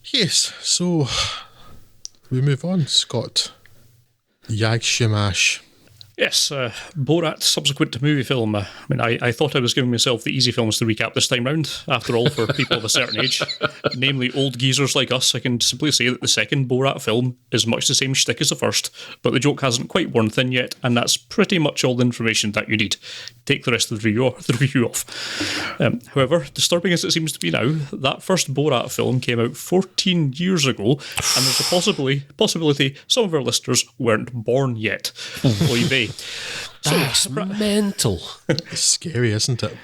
Yes, so we move on, Scott. Yag Shamash. Yes, Borat, subsequent to Moviefilm. I thought I was giving myself the easy films to recap this time round. After all, for people of a certain age, namely old geezers like us, I can simply say that the second Borat film is much the same shtick as the first, but the joke hasn't quite worn thin yet, and that's pretty much all the information that you need. Take the rest of the review off. However, disturbing as it seems to be now, that first Borat film came out 14 years ago, and there's a possibility some of our listeners weren't born yet. Oy vey. That's mental. It's scary, isn't it?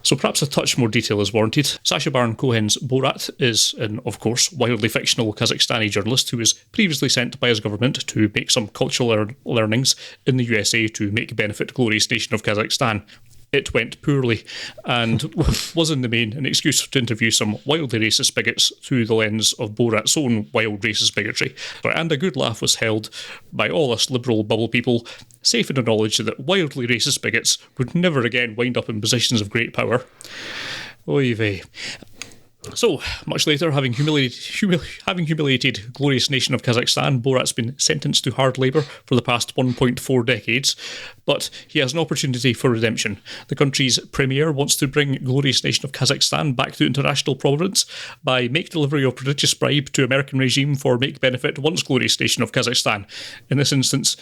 So perhaps a touch more detail is warranted. Sacha Baron Cohen's Borat is an, of course, wildly fictional Kazakhstani journalist who was previously sent by his government to make some cultural learnings in the USA to make benefit glorious nation of Kazakhstan. It went poorly and was in the main an excuse to interview some wildly racist bigots through the lens of Borat's own wild racist bigotry. And a good laugh was held by all us liberal bubble people, safe in the knowledge that wildly racist bigots would never again wind up in positions of great power. Oy vey. So, much later, having humiliated glorious nation of Kazakhstan, Borat's been sentenced to hard labour for the past 1.4 decades, but he has an opportunity for redemption. The country's premier wants to bring glorious nation of Kazakhstan back to international prominence by make delivery of prodigious bribe to American regime for make benefit once glorious nation of Kazakhstan. In this instance,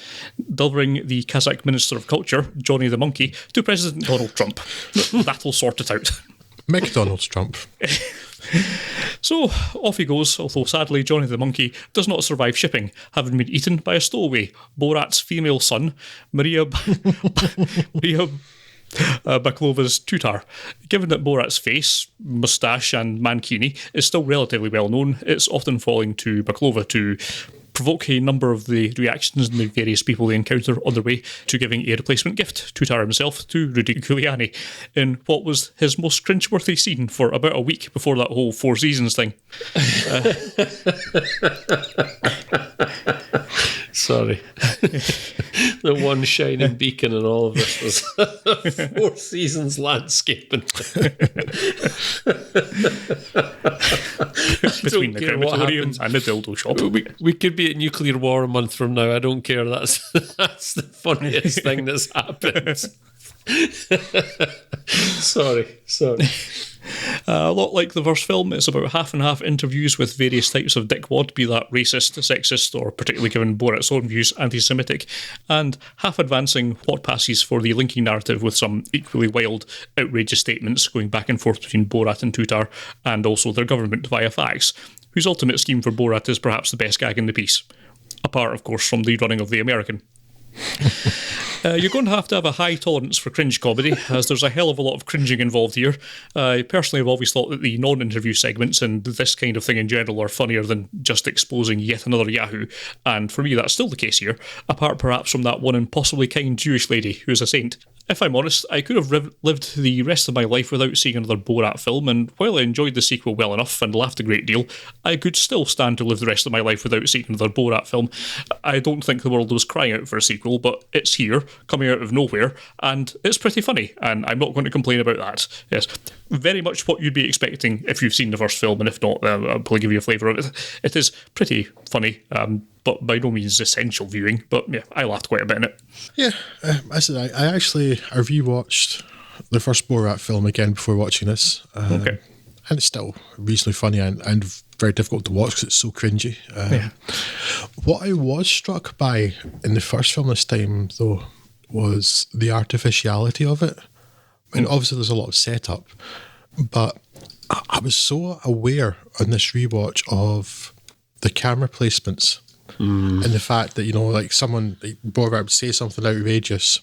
delivering the Kazakh Minister of Culture, Johnny the Monkey, to President Donald Trump. That'll sort it out. McDonald's Trump. So off he goes, although sadly Johnny the Monkey does not survive shipping, having been eaten by a stowaway, Borat's female son, Maria Baklova's tutor. Given that Borat's face, moustache and mankini is still relatively well known, it's often falling to Baklova to provoke a number of the reactions in the various people they encounter on their way to giving a replacement gift, Tutar himself, to Rudy Giuliani, in what was his most cringeworthy scene for about a week before that whole Four Seasons thing. Sorry. The one shining beacon in all of this was Four Seasons landscaping. Between the crematorium and the dildo shop. We could be at nuclear war a month from now. I don't care. That's the funniest thing that's happened. Sorry. A lot like the first film, it's about half and half interviews with various types of dickwad, be that racist, sexist, or particularly given Borat's own views, anti-Semitic, and half advancing what passes for the linking narrative with some equally wild, outrageous statements going back and forth between Borat and Tutar, and also their government via fax, whose ultimate scheme for Borat is perhaps the best gag in the piece. Apart, of course, from the running of the American. You're going to have a high tolerance for cringe comedy, as there's a hell of a lot of cringing involved here. I personally have always thought that the non-interview segments and this kind of thing in general are funnier than just exposing yet another Yahoo, and for me that's still the case here, apart perhaps from that one impossibly kind Jewish lady who is a saint. If I'm honest, I could have lived the rest of my life without seeing another Borat film, and while I enjoyed the sequel well enough and laughed a great deal, I could still stand to live the rest of my life without seeing another Borat film. I don't think the world was crying out for a sequel, but it's here, coming out of nowhere, and it's pretty funny, and I'm not going to complain about that. Yes, very much what you'd be expecting if you've seen the first film, and if not, I'll probably give you a flavour of it. It is pretty funny, but by no means essential viewing, but yeah, I laughed quite a bit in it. Yeah, I rewatched the first Borat film again before watching this. Okay. And it's still reasonably funny and very difficult to watch because it's so cringy. What I was struck by in the first film this time, though, was the artificiality of it. I mean, obviously there's a lot of setup, but I was so aware on this rewatch of the camera placements and the fact that, someone, like Borat would say something outrageous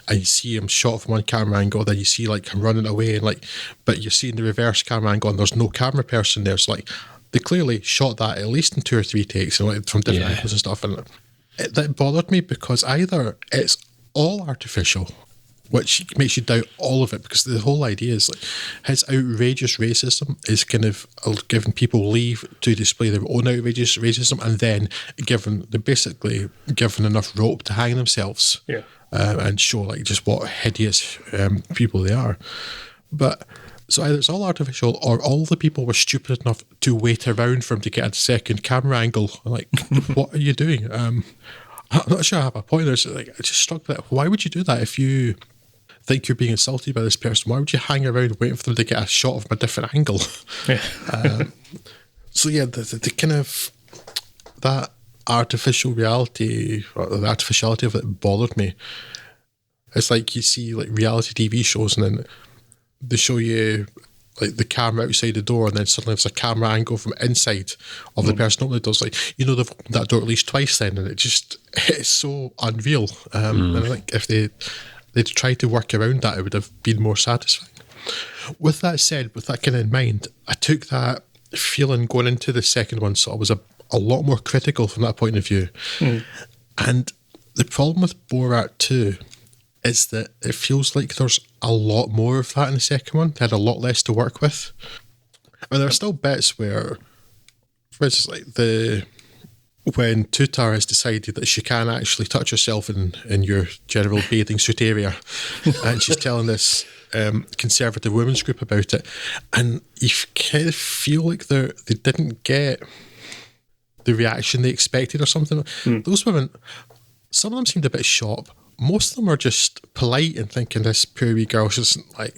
and you see him shot from one camera angle, then you see him running away, and but you see in the reverse camera angle and there's no camera person there. So they clearly shot that at least in 2 or 3 takes, from different angles and stuff. And that bothered me because either it's all artificial, which makes you doubt all of it, because the whole idea is his outrageous racism is kind of giving people leave to display their own outrageous racism, and then basically given enough rope to hang themselves. And show just what hideous people they are. But So either it's all artificial, or all the people were stupid enough to wait around for him to get a second camera angle. Like, what are you doing? I'm not sure I have a point. There's like, it just struck that. Why would you do that if you think you're being insulted by this person? Why would you hang around waiting for them to get a shot of a different angle? Yeah. So yeah, the kind of that artificial reality, or the artificiality of it bothered me. It's like you see like reality TV shows, and then they show you like the camera outside the door, and then suddenly there's a camera angle from inside of the person opening the door. It's like, they've opened that door at least twice then, and it's so unreal. And I think if they'd tried to work around that, it would have been more satisfying. With that said, with that kind of in mind, I took that feeling going into the second one, so I was a lot more critical from that point of view. And the problem with Borat 2 is that it feels like there's a lot more of that in the second one. They had a lot less to work with. I mean, there are still bits where, for instance, like when Tutar has decided that she can actually touch herself in your general bathing suit area, and she's telling this conservative women's group about it, and you kind of feel like they didn't get the reaction they expected or something. Those women, some of them seemed a bit sharp. Most of them are just polite and thinking this poor wee girl, she's a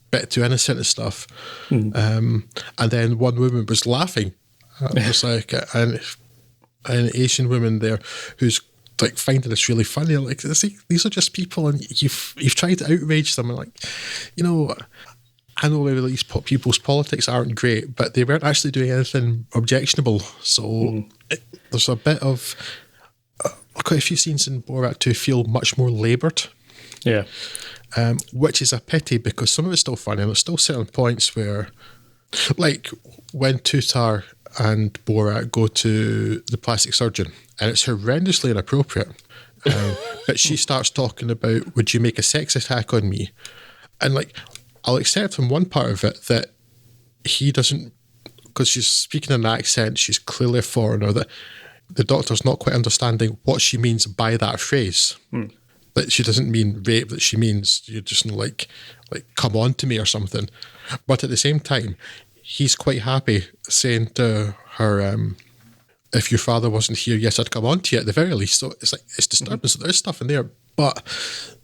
bit too innocent and stuff. And then one woman was laughing. It was like an Asian woman there who's like finding this really funny. Like, see, these are just people, and you've tried to outrage them. And like, I know maybe these people's politics aren't great, but they weren't actually doing anything objectionable. So there's a bit of quite a few scenes in Borat 2 feel much more laboured. Yeah. Which is a pity, because some of it's still funny, and there's still certain points where, like when Tutar and Borat go to the plastic surgeon, and it's horrendously inappropriate. But she starts talking about, would you make a sex attack on me? And like, I'll accept from one part of it that he doesn't, because she's speaking in an accent, she's clearly a foreigner, that the doctor's not quite understanding what she means by that phrase. That she doesn't mean rape, that she means you're just like come on to me or something. But at the same time, he's quite happy saying to her, if your father wasn't here, yes, I'd come on to you at the very least. So it's like, it's disturbing. So there's stuff in there, but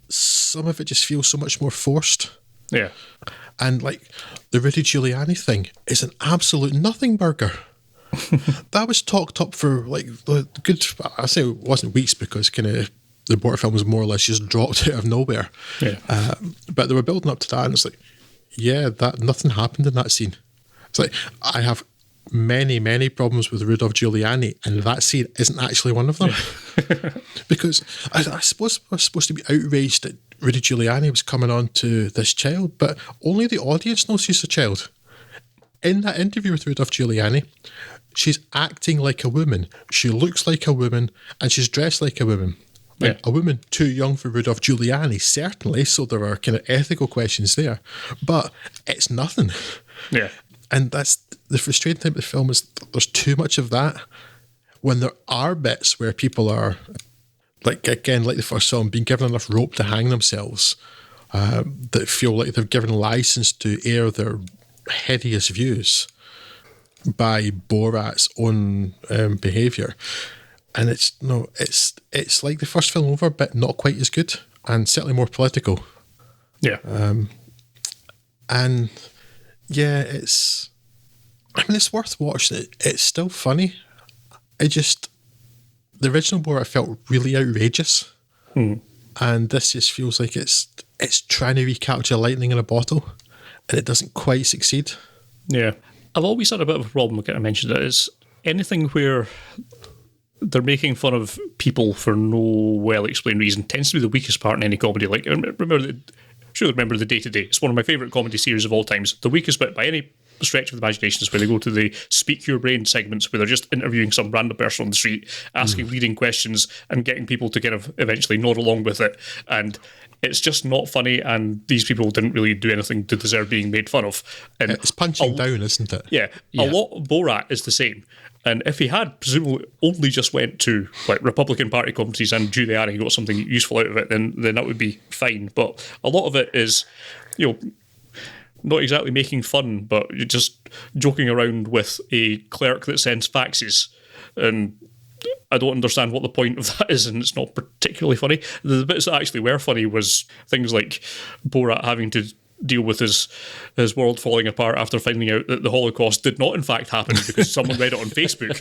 some of it just feels so much more forced. Yeah. And like the Rudy Giuliani thing is an absolute nothing burger. That was talked up for like the good, I say it wasn't weeks, because kind of the Borat film was more or less just dropped out of nowhere. Yeah. But they were building up to that, and it's like, yeah, that nothing happened in that scene. It's like, I have many problems with Rudolph Giuliani, and that scene isn't actually one of them. Yeah. Because I suppose we're supposed to be outraged that Rudy Giuliani was coming on to this child, but only the audience knows she's a child. In that interview with Rudolph Giuliani, she's acting like a woman, she looks like a woman, and she's dressed like a woman. Yeah. A woman too young for Rudolph Giuliani, certainly, so there are kind of ethical questions there. But it's nothing. Yeah. And that's the frustrating thing about the film, is there's too much of that, when there are bits where people are, like, again, like the first film, being given enough rope to hang themselves, that feel like they've given license to air their hideous views by Borat's own behaviour. And it's like the first film over, but not quite as good, and certainly more political. Yeah. And yeah, it's worth watching. It's still funny. The original Borat felt really outrageous, and this just feels like it's trying to recapture lightning in a bottle, and it doesn't quite succeed. Yeah. I've always had a bit of a problem, I mentioned it, is anything where they're making fun of people for no well-explained reason tends to be the weakest part in any comedy. Like, remember The Day-to-Day. It's one of my favourite comedy series of all times. The weakest bit by any stretch of the imagination is where they go to the Speak Your Brain segments, where they're just interviewing some random person on the street, asking leading questions and getting people to kind of eventually nod along with it. And it's just not funny, and these people didn't really do anything to deserve being made fun of. And it's punching down, isn't it? Yeah. A lot of Borat is the same. And if he had presumably only just went to like Republican Party conferences and Giuliani got something useful out of it, then that would be fine. But a lot of it is, not exactly making fun, but you're just joking around with a clerk that sends faxes. And I don't understand what the point of that is, and it's not particularly funny. The bits that actually were funny was things like Borat having to deal with his world falling apart after finding out that the Holocaust did not in fact happen because someone read it on Facebook.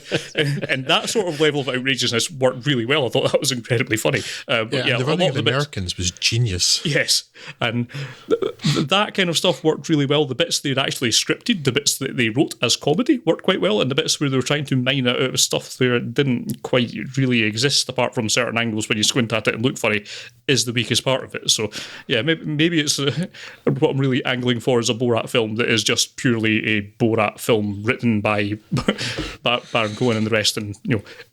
And that sort of level of outrageousness worked really well. I thought that was incredibly funny. But the running of the Americans was genius. Yes, and that kind of stuff worked really well. The bits they'd actually scripted, the bits that they wrote as comedy worked quite well, and the bits where they were trying to mine it out of stuff that didn't quite really exist apart from certain angles when you squint at it and look funny is the weakest part of it. So yeah, maybe it's what I'm really angling for is a Borat film that is just purely a Borat film written by Baron Cohen and the rest, and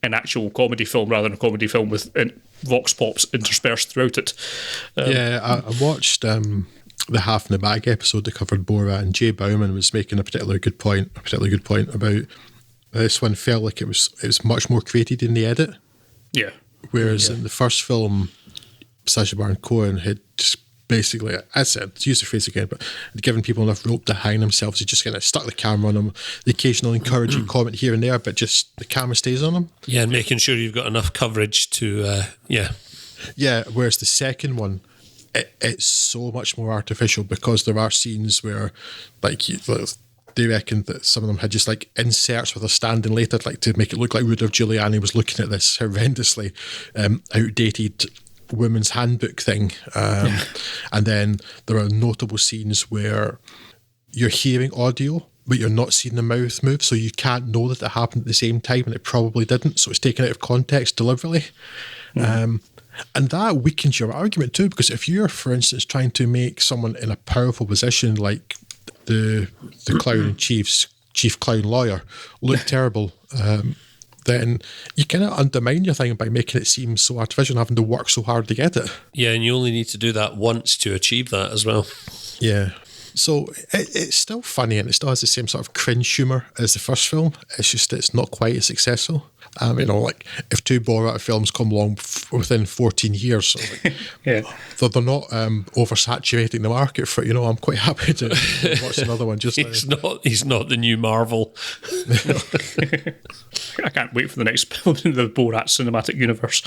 an actual comedy film rather than a comedy film with vox pops interspersed throughout it. I watched the Half in the Bag episode that covered Borat, and Jay Bauman was making a particularly good point about this one. Felt like it was much more created in the edit. Yeah. Whereas in the first film, Sacha Baron Cohen had just basically, I said, to use the phrase again, but had given people enough rope to hang themselves. He just kind of stuck the camera on them, the occasional encouraging comment here and there, but just the camera stays on them. Yeah, and making sure you've got enough coverage to, Yeah, whereas the second one, it's so much more artificial because there are scenes where, they reckon that some of them had just like inserts with a standing later, like to make it look like Rudolph Giuliani was looking at this horrendously outdated women's handbook thing. And then there are notable scenes where you're hearing audio, but you're not seeing the mouth move, so you can't know that it happened at the same time, and it probably didn't, so it's taken out of context deliberately. And that weakens your argument too, because if you're, for instance, trying to make someone in a powerful position like the clown in chief clown lawyer look terrible, then you kind of undermine your thing by making it seem so artificial and having to work so hard to get it. Yeah, and you only need to do that once to achieve that as well. Yeah. So it's still funny, and it still has the same sort of cringe humour as the first film. It's just it's not quite as successful. Like if two Borat films come along within 14 years, they're not oversaturating the market for it. I'm quite happy to watch another one. Just he's not the new Marvel. I can't wait for the next film in the Borat cinematic universe.